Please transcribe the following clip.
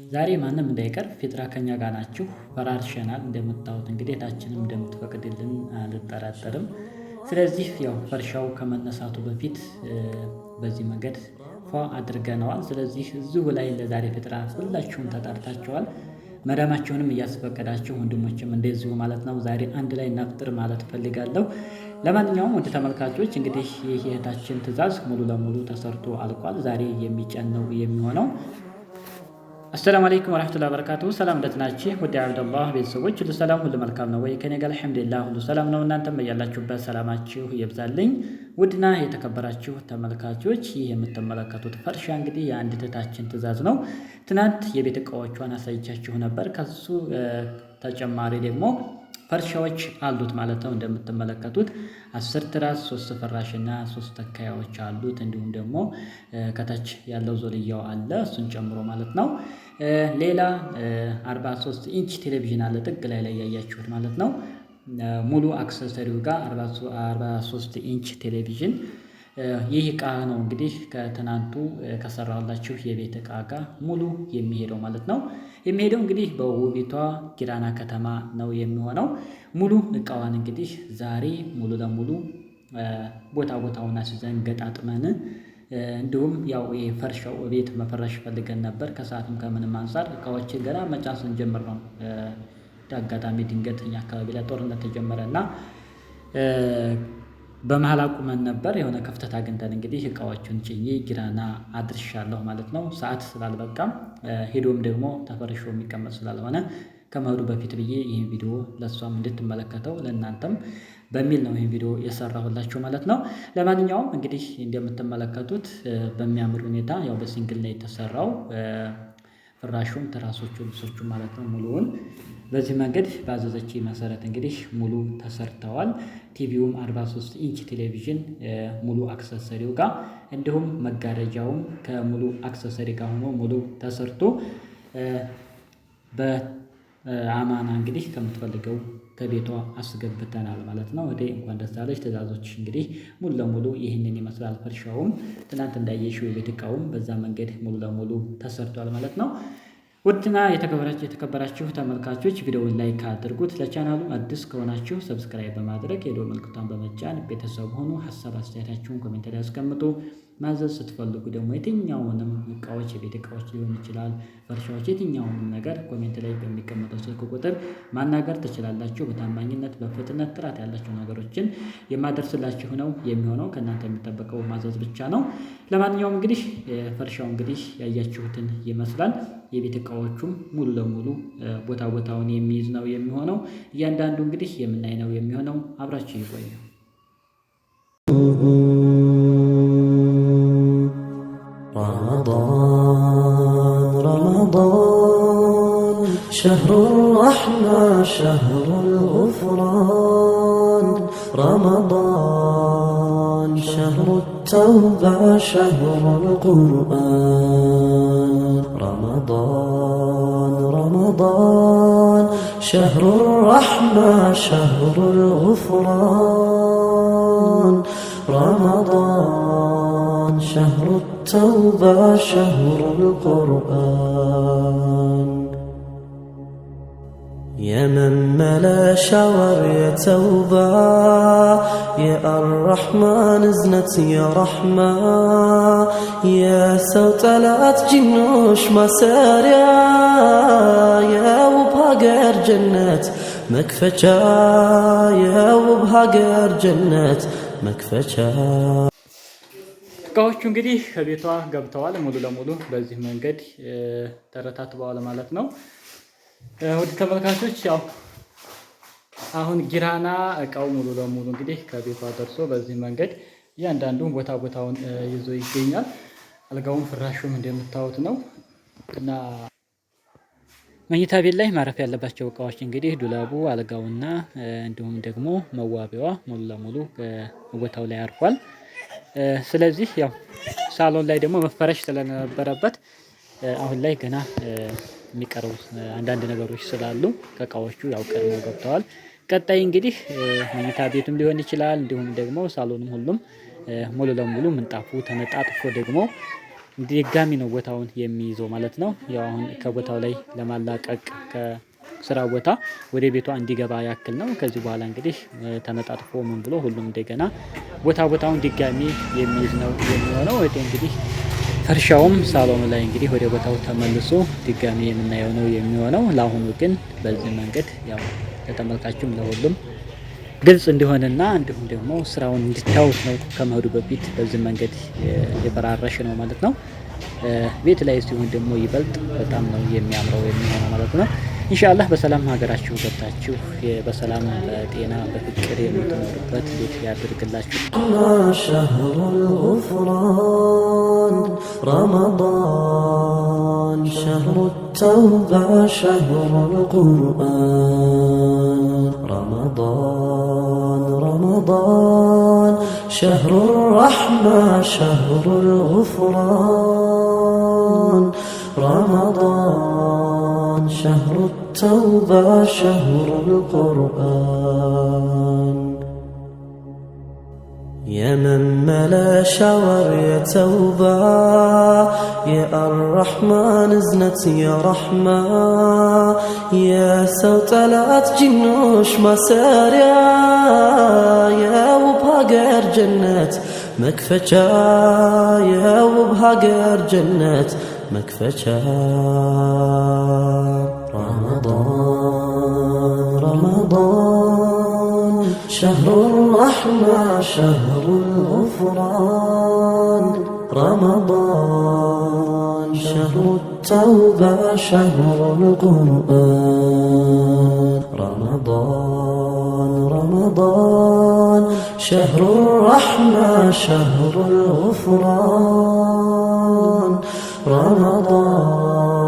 ዛሬ ማንም እንዳይቀር ፊጥራ ከኛ ጋር ናችሁ። ፈራርሸናል እንደምታዩት እንግዲህ ታችንም እንደምትፈቅድልን አልጠራጠርም። ስለዚህ ያው ፈርሻው ከመነሳቱ በፊት በዚህ መንገድ ፏ አድርገነዋል። ስለዚህ እዚሁ ላይ ለዛሬ ፊጥራ ሁላችሁም ተጠርታችኋል። መዳማችሁንም እያስፈቀዳችሁ ወንድሞችም እንደዚሁ ማለት ነው። ዛሬ አንድ ላይ እናፍጥር ማለት ፈልጋለሁ። ለማንኛውም ወደ ተመልካቾች እንግዲህ ይህ የእህታችን ትዕዛዝ ሙሉ ለሙሉ ተሰርቶ አልቋል። ዛሬ የሚጫን ነው የሚሆነው። አሰላሙ አለይኩም ወራህመቱላሂ ወበረካቱሁ። ሰላም እንደት ናችሁ? ወዲ አብደላህ ቤተሰቦች ሁሉ ሰላም ሁሉ መልካም ነው ወይ? ከኔ ጋር አልሐምዱሊላህ ሁሉ ሰላም ነው። እናንተም በያላችሁበት ሰላማችሁ ይብዛልኝ። ውድና የተከበራችሁ ተመልካቾች ይህ የምትመለከቱት ፈርሻ እንግዲህ የአንድ እህታችን ትዕዛዝ ነው። ትናንት የቤት እቃዎቿን አሳይቻችሁ ነበር። ከሱ ተጨማሪ ደግሞ ፈርሻዎች አሉት ማለት ነው። እንደምትመለከቱት 10 ትራስ 3 ፍራሽና 3 ተካያዎች አሉት። እንዲሁም ደግሞ ከታች ያለው ዞልያው አለ እሱን ጨምሮ ማለት ነው። ሌላ 43 ኢንች ቴሌቪዥን አለ ጥግ ላይ ያያችሁት ማለት ነው። ሙሉ አክሰሰሪው ጋር 43 ኢንች ቴሌቪዥን ይህ እቃ ነው እንግዲህ ከትናንቱ ከሰራሁላችሁ የቤት እቃ ጋር ሙሉ የሚሄደው ማለት ነው። የሚሄደው እንግዲህ በውቢቷ ጊራና ከተማ ነው የሚሆነው። ሙሉ እቃዋን እንግዲህ ዛሬ ሙሉ ለሙሉ ቦታውን አስይዘን ገጣጥመን እንዲሁም ያው የፈርሻው ቤት መፈረሽ ፈልገን ነበር። ከሰዓትም ከምንም አንፃር እቃዎችን ገና መጫን ስንጀምር ነው አጋጣሚ ድንገት እኛ አካባቢ ላይ ጦርነት ተጀመረና በመሃል አቁመን ነበር። የሆነ ክፍተት አግኝተን እንግዲህ እቃዎቹን ጭኜ ጊራና አድርሻለሁ ማለት ነው። ሰዓት ስላልበቃም ሄዶም ደግሞ ተፈርሾ የሚቀመጥ ስላልሆነ ከመሄዱ በፊት ብዬ ይህን ቪዲዮ ለእሷም እንድትመለከተው ለእናንተም በሚል ነው ይህን ቪዲዮ የሰራሁላችሁ ማለት ነው። ለማንኛውም እንግዲህ እንደምትመለከቱት በሚያምር ሁኔታ ያው በሲንግል ላይ የተሰራው ፍራሹም ትራሶቹ ልብሶቹ ማለት ነው ሙሉውን በዚህ መንገድ ባዘዘች መሰረት እንግዲህ ሙሉ ተሰርተዋል። ቲቪውም 43 ኢንች ቴሌቪዥን ሙሉ አክሰሰሪው ጋር እንዲሁም መጋረጃውም ከሙሉ አክሰሰሪ ጋር ሆኖ ሙሉ ተሰርቶ በአማና እንግዲህ ከምትፈልገው ከቤቷ አስገብተናል ማለት ነው። ወደ እንኳን ደስ አለሽ ትዕዛዞች እንግዲህ ሙሉ ለሙሉ ይህንን ይመስላል። ፈርሻውም ትናንት እንዳየሽው የቤት እቃውም በዛ መንገድ ሙሉ ለሙሉ ተሰርቷል ማለት ነው። ውድና የተከበራችሁ ተመልካቾች ቪዲዮውን ላይክ አድርጉት። ለቻናሉ አዲስ ከሆናችሁ ሰብስክራይብ በማድረግ የደወል ምልክቱን በመጫን ቤተሰብ ሆኑ። ሀሳብ አስተያየታችሁን ኮሜንት ላይ አስቀምጡ። ማዘዝ ስትፈልጉ ደግሞ የትኛውንም እቃዎች የቤት እቃዎች ሊሆን ይችላል፣ ፈርሻዎች፣ የትኛውንም ነገር ኮሜንት ላይ በሚቀመጠው ስልክ ቁጥር ማናገር ትችላላችሁ። በታማኝነት በፍጥነት ጥራት ያላቸው ነገሮችን የማደርስላችሁ ነው የሚሆነው። ከእናንተ የሚጠበቀው ማዘዝ ብቻ ነው። ለማንኛውም እንግዲህ ፈርሻው እንግዲህ ያያችሁትን ይመስላል። የቤት እቃዎቹም ሙሉ ለሙሉ ቦታውን የሚይዝ ነው የሚሆነው። እያንዳንዱ እንግዲህ የምናይ ነው የሚሆነው። አብራችሁ ይቆዩ። رمضان شهر الرحمة شهر الغفران رمضان شهر التوبة شهر القرآن رمضان شهر الرحمة شهر الغفران رمضان شهر التوبة شهر القرآن يا من ملا شاور يا توبة يا الرحمن ازنت يا رحمة يا سوتلات جنوش مساريا يا وبهاجر جنات مكفشا يا وبهاجر جنات مكفشا እቃዎቹ እንግዲህ ከቤቷ ገብተዋል ሙሉ ለሙሉ በዚህ መንገድ ተረታትበዋል ማለት ነው። ወደ ተመልካቾች ያው አሁን ጊራና እቃው ሙሉ ለሙሉ እንግዲህ ከቤቷ ደርሶ በዚህ መንገድ እያንዳንዱን ቦታውን ይዞ ይገኛል። አልጋውም ፍራሹም እንደምታዩት ነው እና መኝታ ቤት ላይ ማረፍ ያለባቸው እቃዎች እንግዲህ ዱላቡ፣ አልጋውና እንዲሁም ደግሞ መዋቢያዋ ሙሉ ለሙሉ ቦታው ላይ አርፏል። ስለዚህ ያው ሳሎን ላይ ደግሞ መፈረሽ ስለነበረበት አሁን ላይ ገና የሚቀረው አንዳንድ ነገሮች ስላሉ ከእቃዎቹ ያው ቀድመው ገብተዋል። ቀጣይ እንግዲህ መኝታ ቤቱም ሊሆን ይችላል እንዲሁም ደግሞ ሳሎንም ሁሉም ሙሉ ለሙሉ ምንጣፉ ተነጣጥፎ ደግሞ ድጋሚ ነው ቦታውን የሚይዘው ማለት ነው። ያው አሁን ከቦታው ላይ ለማላቀቅ ከስራ ቦታ ወደ ቤቷ እንዲገባ ያክል ነው። ከዚህ በኋላ እንግዲህ ተነጣጥፎ ምን ብሎ ሁሉም እንደገና ቦታውን ድጋሚ የሚይዝ ነው የሚሆነው። እቴ እንግዲህ ፈርሻውም ሳሎኑ ላይ እንግዲህ ወደ ቦታው ተመልሶ ድጋሚ የምናየው ነው የሚሆነው። ለአሁኑ ግን በዚህ መንገድ ያው ለተመልካቹም ለሁሉም ግልጽ እንዲሆንና እንዲሁም ደግሞ ስራውን እንድታዩት ነው ከመሄዱ በፊት በዚህ መንገድ የፈራረሽ ነው ማለት ነው። ቤት ላይ ሲሆን ደግሞ ይበልጥ በጣም ነው የሚያምረው የሚሆነው ማለት ነው። ኢንሻአላህ በሰላም ሀገራችሁ ገብታችሁ በሰላም በጤና በፍቅር የምትኖሩበት ቤት ያድርግላችሁ። ሸህሩል ጉፍራን ረመዳን ሸህሩት ተውባ ሸህሩል ቁርአን ረመዳን ሸህሩር ረሕማ ሸህሩል ጉፍራን رمضان شهر التوبة شهر القرآن يا من ملا شاور يا توبة يا الرحمن ازنت يا رحمة يا سوتلات جنوش مساريا يا وبهاجر جنات مكفجا يا وبهاجر جنات مكفجا رمضان شهر الرحمة شهر الغفران رمضان شهر التوبة شهر القرآن رمضان شهر الرحمة شهر الغفران رمضان